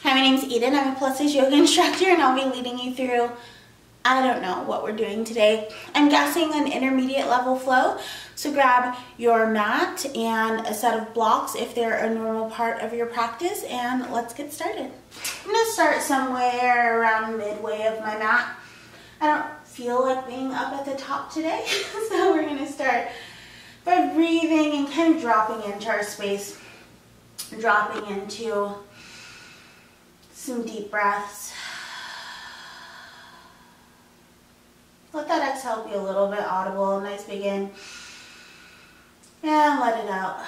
Hi, my name's Edyn. I'm a plus size yoga instructor and I'll be leading you through, I don't know what we're doing today. I'm guessing an intermediate level flow. So grab your mat and a set of blocks if they're a normal part of your practice, and let's get started. I'm gonna start somewhere around midway of my mat. I don't feel like being up at the top today, so we're gonna start by breathing and kind of dropping into our space, dropping into some deep breaths. Let that exhale be a little bit audible, a nice big in, and let it out.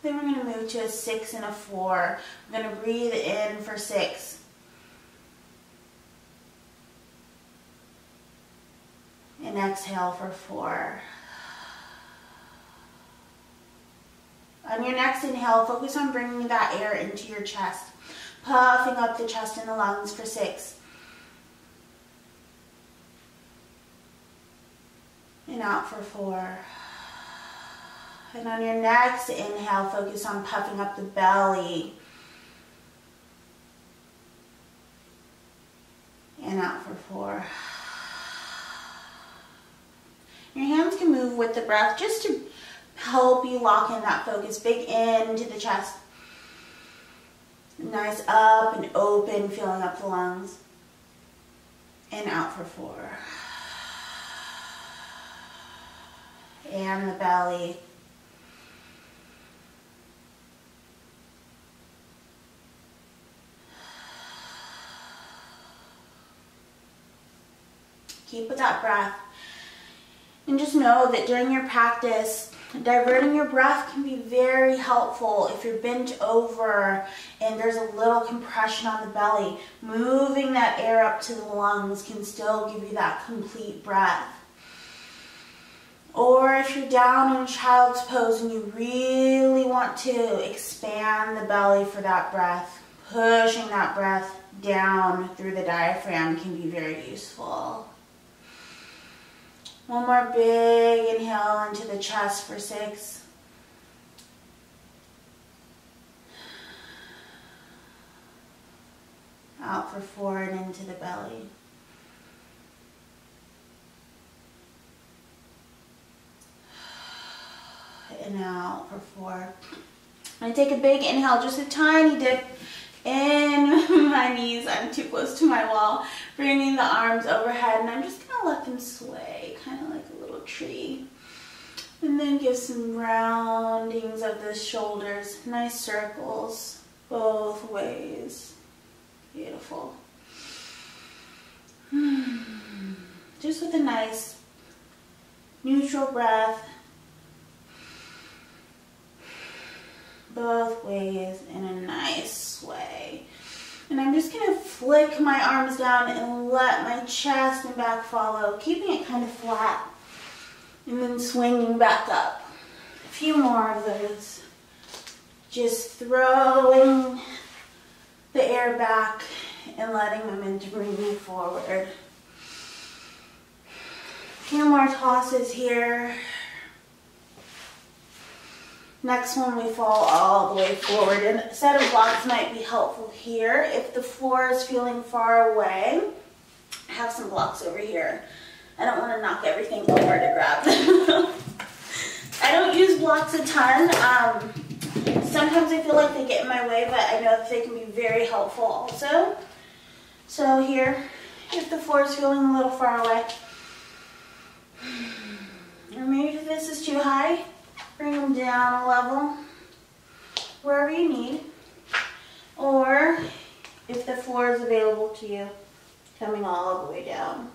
Then we're going to move to a 6 and a 4. We're going to breathe in for 6. And exhale for 4. On your next inhale, focus on bringing that air into your chest, puffing up the chest and the lungs for 6. And out for 4. And on your next inhale, focus on puffing up the belly. And out for 4. Your hands can move with the breath just to help you lock in that focus. Big into the chest. Nice up and open, filling up the lungs. And out for 4. And the belly. Keep with that breath. And just know that during your practice, diverting your breath can be very helpful if you're bent over and there's a little compression on the belly. Moving that air up to the lungs can still give you that complete breath. Or if you're down in child's pose and you really want to expand the belly for that breath, pushing that breath down through the diaphragm can be very useful. One more big inhale into the chest for 6. Out for 4 and into the belly. And out for 4. I'm going to take a big inhale, just a tiny dip in my knees. I'm too close to my wall. Bringing the arms overhead, and I'm just going to let them sway, kind of like a little tree. And then give some roundings of the shoulders, nice circles both ways. Beautiful. Just with a nice neutral breath. Both ways in a nice sway. And I'm just going to flick my arms down and let my chest and back follow, keeping it kind of flat. And then swinging back up. A few more of those. Just throwing the air back and letting momentum bring me forward. A few more tosses here. Next one, we fall all the way forward, and a set of blocks might be helpful here. If the floor is feeling far away, I have some blocks over here. I don't want to knock everything over to grab them. I don't use blocks a ton. Sometimes I feel like they get in my way, but I know that they can be very helpful also. So here, if the floor is feeling a little far away, or maybe if this is too high, bring them down a level, wherever you need. Or, if the floor is available to you, coming all the way down.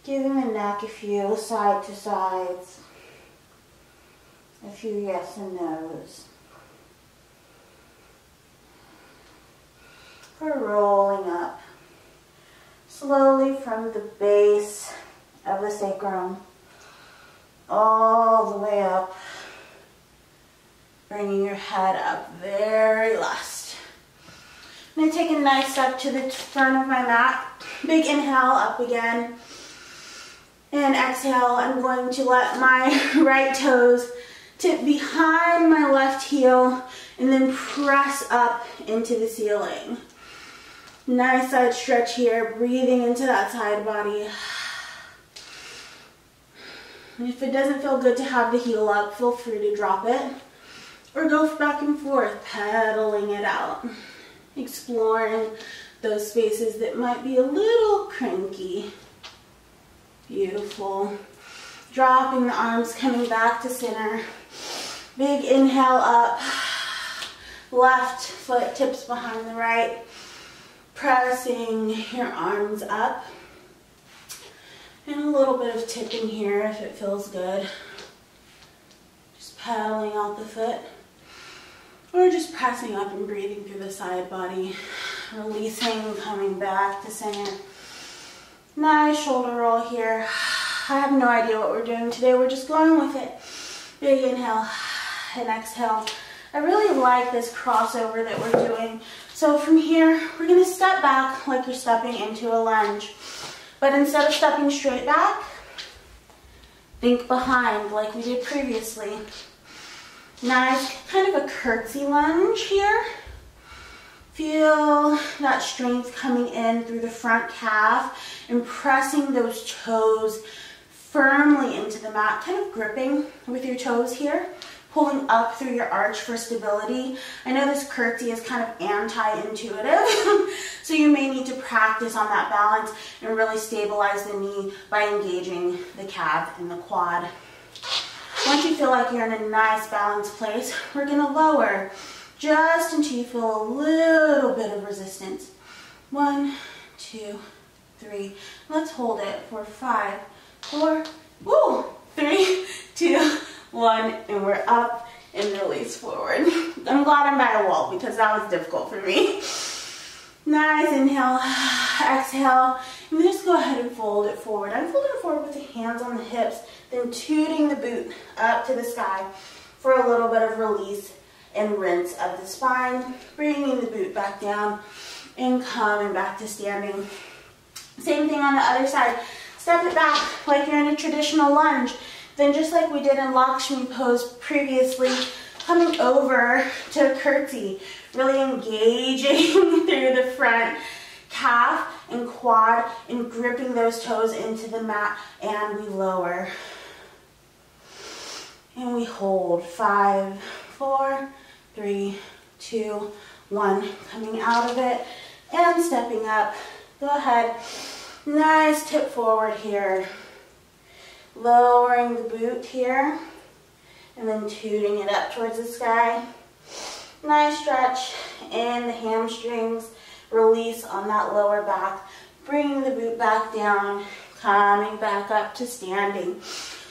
Giving the neck a few side to sides. A few yes and no's. For rolling up slowly from the base of the sacrum all the way up, bringing your head up very last. I'm going to take a nice step to the front of my mat. Big inhale, up again. And exhale, I'm going to let my right toes tip behind my left heel and then press up into the ceiling. Nice side stretch here, breathing into that side body. And if it doesn't feel good to have the heel up, feel free to drop it or go back and forth, pedaling it out, exploring those spaces that might be a little cranky. Beautiful. Dropping the arms, coming back to center. Big inhale up. Left foot tips behind the right. Pressing your arms up. And a little bit of tipping here if it feels good. Just pedaling out the foot. Or just pressing up and breathing through the side body. Releasing, coming back to center. Nice shoulder roll here. I have no idea what we're doing today. We're just going with it. Big inhale and exhale. I really like this crossover that we're doing. So from here, we're going to step back like you're stepping into a lunge. But instead of stepping straight back, think behind like we did previously. Nice, kind of a curtsy lunge here. Feel that strength coming in through the front calf and pressing those toes firmly into the mat, kind of gripping with your toes here, pulling up through your arch for stability. I know this curtsy is kind of anti-intuitive, so you may need to practice on that balance and really stabilize the knee by engaging the calf and the quad. Once you feel like you're in a nice balanced place, we're going to lower just until you feel a little bit of resistance. 1, 2, 3. Let's hold it for 5, 4, 3, 2, 1, and we're up and release forward. I'm glad I'm by a wall because that was difficult for me. Nice inhale, exhale, and just go ahead and fold it forward. I'm folding it forward with the hands on the hips, then tooting the boot up to the sky for a little bit of release and rinse of the spine, bringing the boot back down and coming back to standing. Same thing on the other side. Step it back like you're in a traditional lunge. Then just like we did in Lakshmi pose previously, coming over to a curtsy, really engaging through the front calf and quad and gripping those toes into the mat, and we lower. And we hold. 5, 4, 3, 2, 1. Coming out of it and stepping up. Go ahead. Nice tip forward here. Lowering the boot here. And then tooting it up towards the sky. Nice stretch in the hamstrings. Release on that lower back. Bringing the boot back down. Coming back up to standing.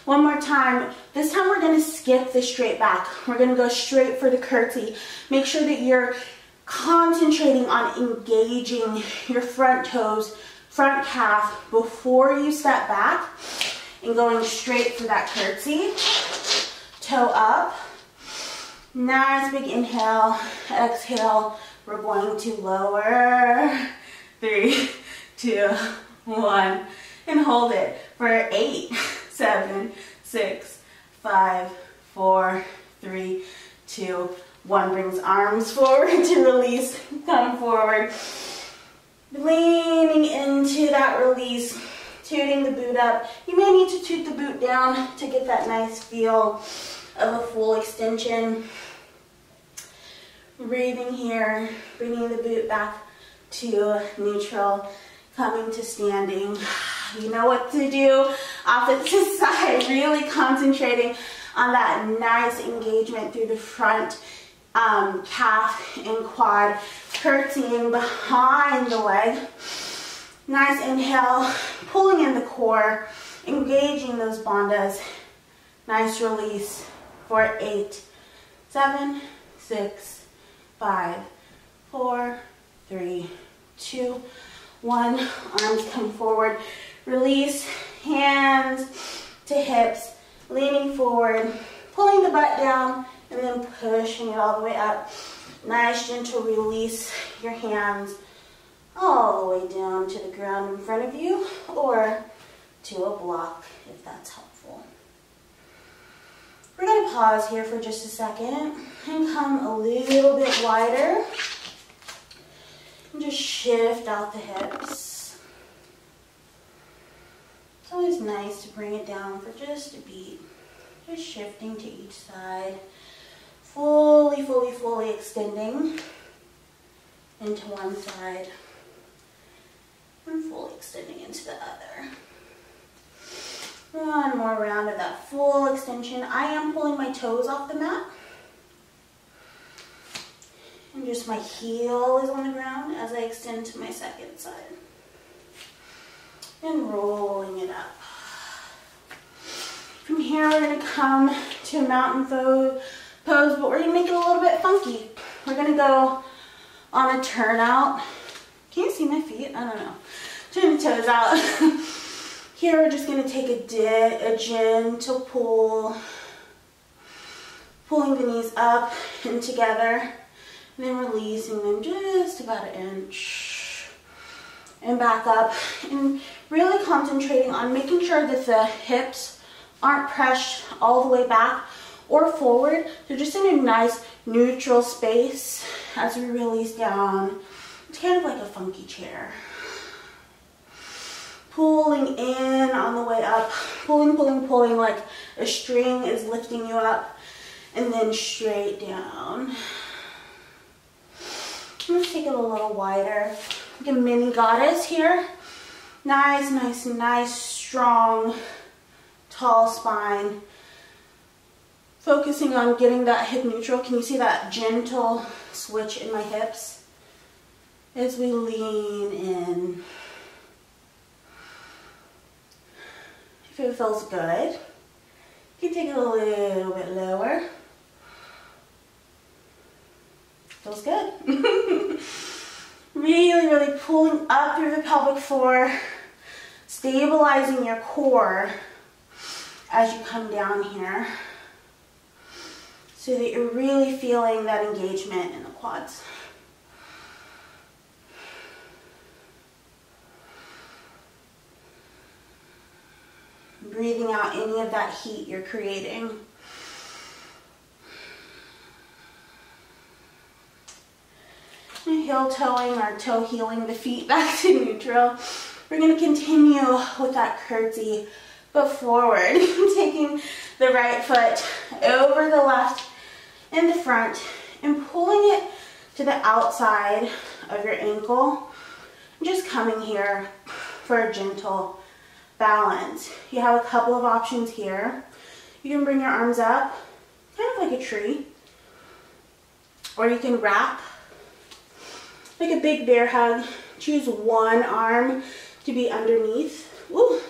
One more time. This time we're going to skip the straight back. We're going to go straight for the curtsy. Make sure that you're concentrating on engaging your front toes, front calf before you step back and going straight for that curtsy. Toe up. Nice big inhale. Exhale. We're going to lower. 3, 2, 1. And hold it for 8, 7, 6, 5, 4, 3, 2, 1. Brings arms forward to release. Come forward. Leaning into that release. Tooting the boot up. You may need to toot the boot down to get that nice feel of a full extension. Breathing here. Bringing the boot back to neutral. Coming to standing. You know what to do. Opposite side. Really concentrating on that nice engagement through the front calf and quad. Curtsying behind the leg. Nice inhale. Pulling in the core. Engaging those bandhas. Nice release for 8, 7, 6, 5, 4, 3, 2, 1. Arms come forward. Release. Hands to hips. Leaning forward. Pulling the butt down and then pushing it all the way up. Nice gentle release. Your hands all the way down to the ground in front of you or to a block if that's helpful. We're going to pause here for just a second and come a little bit wider. And just shift out the hips. It's always nice to bring it down for just a beat. Just shifting to each side. Fully, fully, fully extending into one side. And fully extending into the other. One more round of that full extension. I am pulling my toes off the mat. And just my heel is on the ground as I extend to my second side. And rolling it up. From here we're going to come to a mountain pose, but we're going to make it a little bit funky. We're going to go on a turnout. Can you see my feet? I don't know. Turn the toes out. Here we're just going to take a gentle pull, pulling the knees up and together, and then releasing them just about an inch, and back up, and really concentrating on making sure that the hips aren't pressed all the way back or forward. They're just in a nice neutral space as we release down. It's kind of like a funky chair. Pulling in on the way up, pulling, pulling, pulling like a string is lifting you up, and then straight down. Let's take it a little wider. Like a mini goddess here. Nice, nice, nice, strong, tall spine. Focusing on getting that hip neutral. Can you see that gentle switch in my hips? As we lean in. If it feels good, you can take it a little bit lower. Feels good. Really, really pulling up through the pelvic floor, stabilizing your core as you come down here so that you're really feeling that engagement in the quads. Breathing out any of that heat you're creating. And heel toeing or toe heeling the feet back to neutral. We're going to continue with that curtsy, but forward. Taking the right foot over the left in the front and pulling it to the outside of your ankle. Just coming here for a gentle balance. You have a couple of options here. You can bring your arms up, kind of like a tree, or you can wrap like a big bear hug. Choose one arm to be underneath. Woo.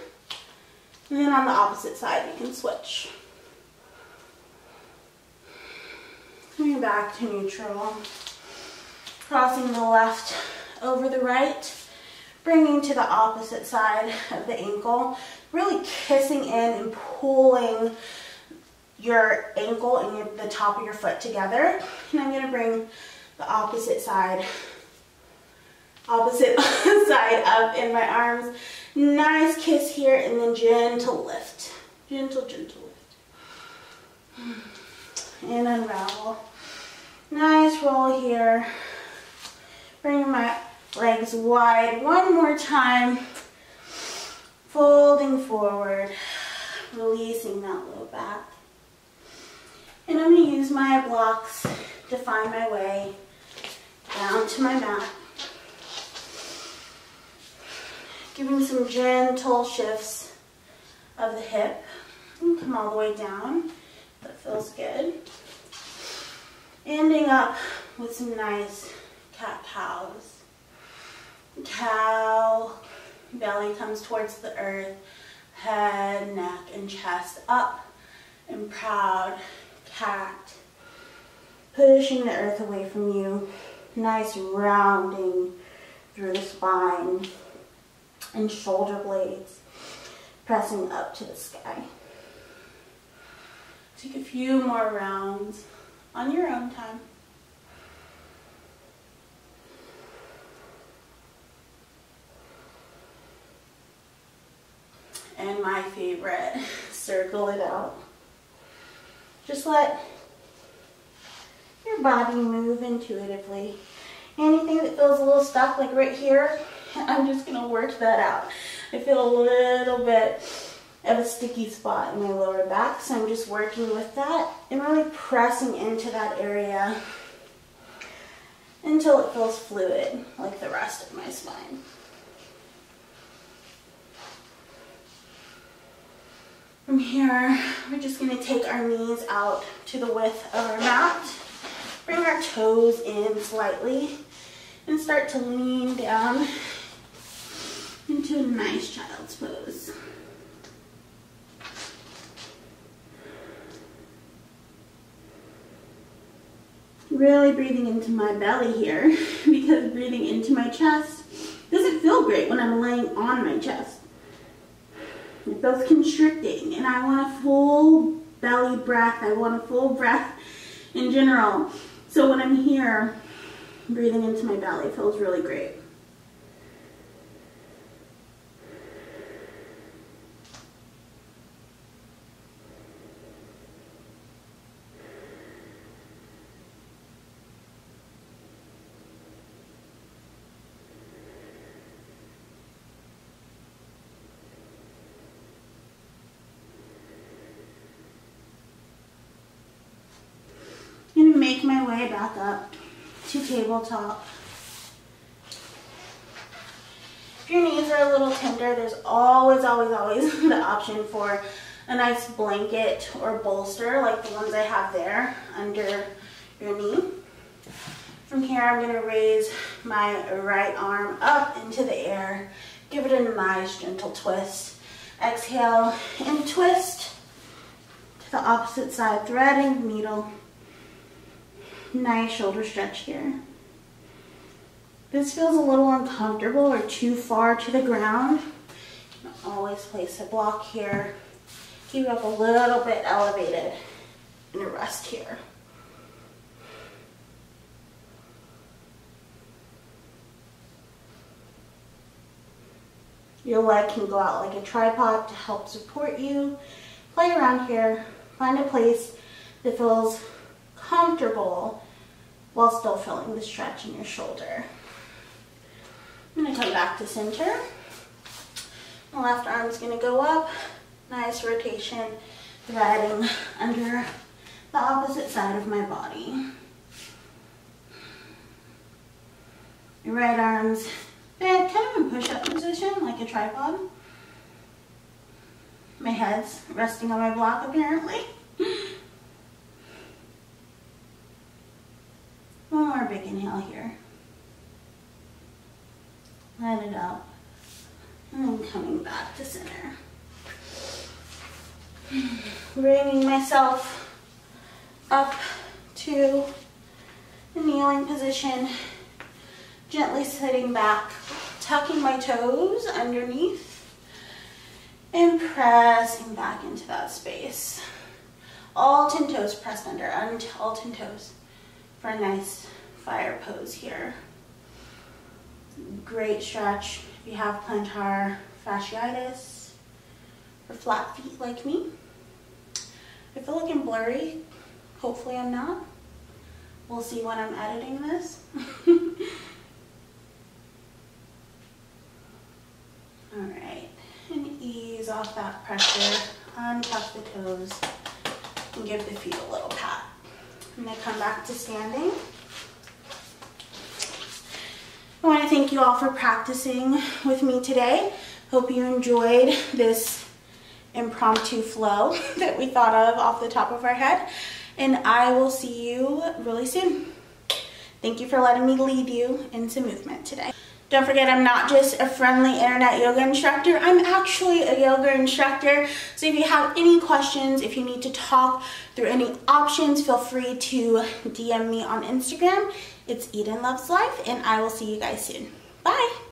And then on the opposite side, you can switch. Coming back to neutral. Crossing the left over the right. Bringing to the opposite side of the ankle, really kissing in and pulling your ankle and the top of your foot together. And I'm going to bring the opposite side up in my arms. Nice kiss here, and then gentle lift. Gentle, gentle lift. And unravel. Nice roll here. Bring my legs wide one more time, folding forward, releasing that low back. And I'm going to use my blocks to find my way down to my mat. Giving some gentle shifts of the hip. And come all the way down. That feels good. Ending up with some nice cat-cows. Cow, belly comes towards the earth, head, neck, and chest up, and proud cat, pushing the earth away from you. Nice rounding through the spine and shoulder blades, pressing up to the sky. Take a few more rounds on your own time. And my favorite, circle it out. Just let your body move intuitively. Anything that feels a little stuck, like right here, I'm just gonna work that out. I feel a little bit of a sticky spot in my lower back, so I'm just working with that and really pressing into that area until it feels fluid, like the rest of my spine. From here, we're just gonna take our knees out to the width of our mat, bring our toes in slightly, and start to lean down into a nice child's pose. Really breathing into my belly here, because breathing into my chest doesn't feel great when I'm laying on my chest. It feels constricting, and I want a full belly breath. I want a full breath in general. So when I'm here, breathing into my belly feels really great. I'm going to make my way back up to tabletop. If your knees are a little tender, there's always the option for a nice blanket or bolster like the ones I have there under your knee. From here, I'm going to raise my right arm up into the air. Give it a nice gentle twist. Exhale and twist to the opposite side, threading the needle. Nice shoulder stretch here. This feels a little uncomfortable or too far to the ground. You can always place a block here. Keep it up a little bit elevated and a rest here. Your leg can go out like a tripod to help support you. Play around here. Find a place that feels comfortable while still feeling the stretch in your shoulder. I'm going to come back to center. The left arm is going to go up. Nice rotation, threading under the opposite side of my body. Your right arm's bent, kind of in push-up position, like a tripod. My head's resting on my block, apparently. One more big inhale here. Let it out. And then coming back to center. Bringing myself up to the kneeling position. Gently sitting back, tucking my toes underneath, and pressing back into that space. All 10 toes pressed under, all 10 toes for a nice fire pose here. Great stretch if you have plantar fasciitis or flat feet like me. I feel like I'm blurry. Hopefully I'm not. We'll see when I'm editing this. Alright, and ease off that pressure, untuck the toes, and give the feet a little pat. I'm going to come back to standing. I want to thank you all for practicing with me today. Hope you enjoyed this impromptu flow that we thought of off the top of our head. And I will see you really soon. Thank you for letting me lead you into movement today. Don't forget, I'm not just a friendly internet yoga instructor, I'm actually a yoga instructor. So if you have any questions, if you need to talk through any options, feel free to DM me on Instagram. It's Edyn Loves Life, and I will see you guys soon. Bye.